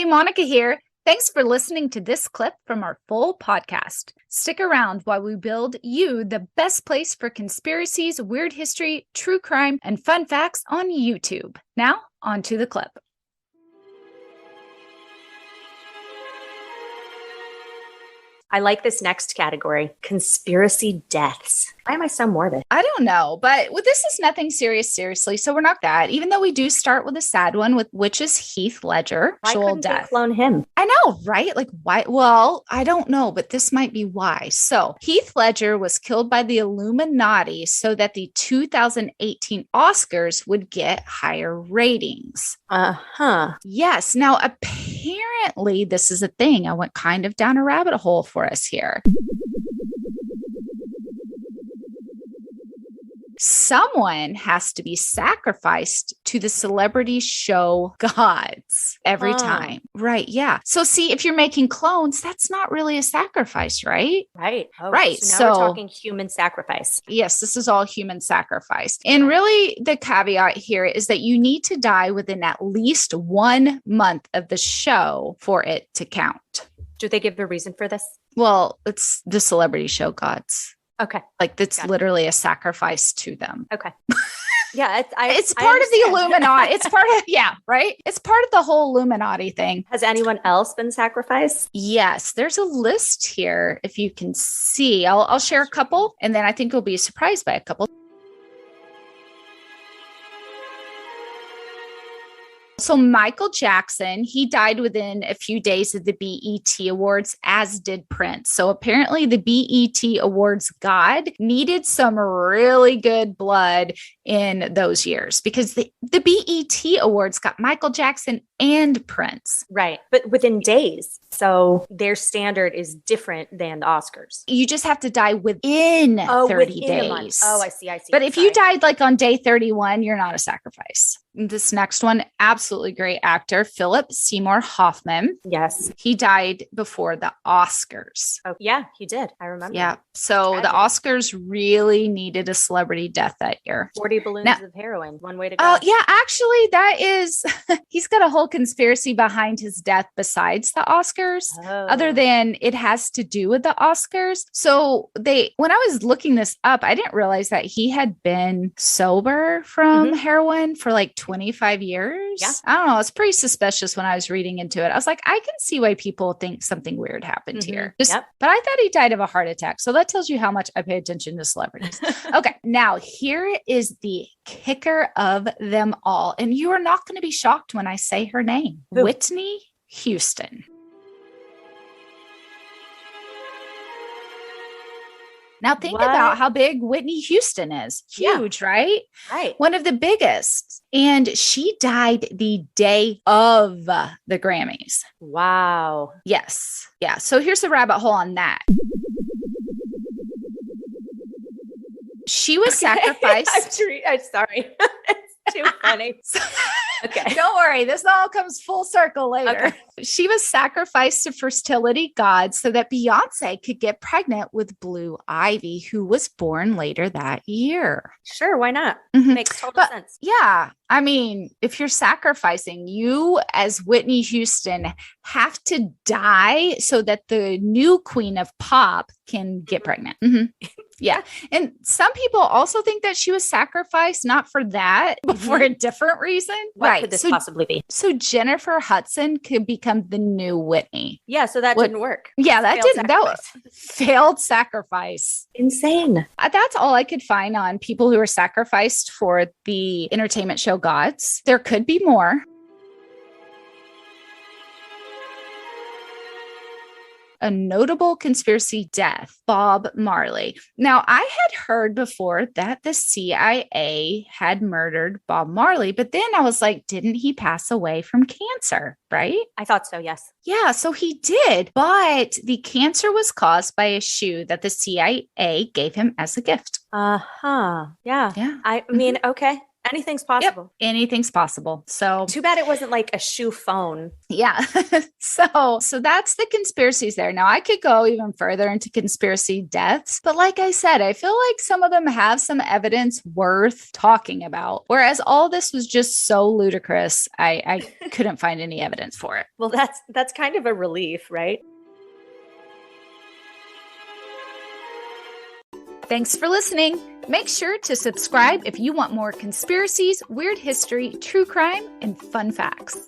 Hey, Monica here. Thanks for listening to this clip from our full podcast. Stick around while we build you the best place for conspiracies, weird history, true crime, and fun facts on YouTube. Now, on to the clip. I like this next category, conspiracy deaths. Why am I so morbid? I don't know, but this is nothing seriously, so we're not that. Even though we do start with a sad one, which is Heath Ledger. Why couldn't they clone him? I know, right? Like, why? Well, I don't know, but this might be why. So Heath Ledger was killed by the Illuminati so that the 2018 Oscars would get higher ratings. Yes. Now, apparently, this is a thing. I went kind of down a rabbit hole for us here. Someone has to be sacrificed to the celebrity show gods every time. Right. Yeah. So see, if you're making clones, that's not really a sacrifice, right? Right. Oh, right. So now we're talking human sacrifice. Yes, this is all human sacrifice. And really the caveat here is that you need to die within at least 1 month of the show for it to count. Do they give the reason for this? Well, it's the celebrity show gods. Okay. Like that's literally a sacrifice to them. Okay. Yeah. It's part of the Illuminati. It's part of, right? It's part of the whole Illuminati thing. Has anyone else been sacrificed? Yes. There's a list here. If you can see, I'll share a couple and then I think you'll be surprised by a couple. So Michael Jackson, he died within a few days of the BET Awards, as did Prince. So apparently the BET Awards god needed some really good blood in those years because the BET Awards got Michael Jackson and Prince. Right. But within days. So their standard is different than the Oscars. You just have to die within 30 days. Oh, I see. But if you died like on day 31, you're not a sacrifice. This next one, absolutely great actor, Philip Seymour Hoffman. Yes. He died before the Oscars. Oh, yeah, he did. I remember. Yeah. So the Oscars really needed a celebrity death that year. 40 balloons of heroin. One way to go. Oh, yeah. Actually, that is, he's got a whole conspiracy behind his death besides the Oscars, other than it has to do with the Oscars. So when I was looking this up, I didn't realize that he had been sober from heroin for like 25 years. Yeah. I don't know. It's pretty suspicious when I was reading into it. I was like, I can see why people think something weird happened here. But I thought he died of a heart attack. So that tells you how much I pay attention to celebrities. Okay. Now here is the kicker of them all. And you are not going to be shocked when I say her name. Who? Whitney Houston. Now think about how big Whitney Houston is. Huge, right? Right. One of the biggest. And she died the day of the Grammys. Wow. Yes. Yeah. So here's the rabbit hole on that. She was sacrificed. I'm sorry. It's too funny. Okay. Don't worry. This all comes full circle later. Okay. She was sacrificed to fertility gods so that Beyonce could get pregnant with Blue Ivy, who was born later that year. Sure. Why not? Makes total sense. Yeah. I mean, if you're sacrificing, you as Whitney Houston have to die so that the new queen of pop can get pregnant. Yeah. And some people also think that she was sacrificed, not for that, but for a different reason. What could this possibly be? So Jennifer Hudson could become the new Whitney. Yeah. So that didn't work. Yeah, that didn't. That was failed sacrifice. Insane. That's all I could find on people who were sacrificed for the entertainment show gods. There could be more. A notable conspiracy death, Bob Marley. Now, I had heard before that the CIA had murdered Bob Marley, but then I was like, didn't he pass away from cancer, right? I thought so, yes. Yeah, so he did, but the cancer was caused by a shoe that the CIA gave him as a gift. Yeah. Yeah. I mean, okay. Anything's possible. Yep, anything's possible. So too bad it wasn't like a shoe phone. Yeah. So that's the conspiracies there. Now I could go even further into conspiracy deaths, but like I said, I feel like some of them have some evidence worth talking about. Whereas all this was just so ludicrous, I couldn't find any evidence for it. Well, that's kind of a relief, right? Thanks for listening. Make sure to subscribe if you want more conspiracies, weird history, true crime, and fun facts.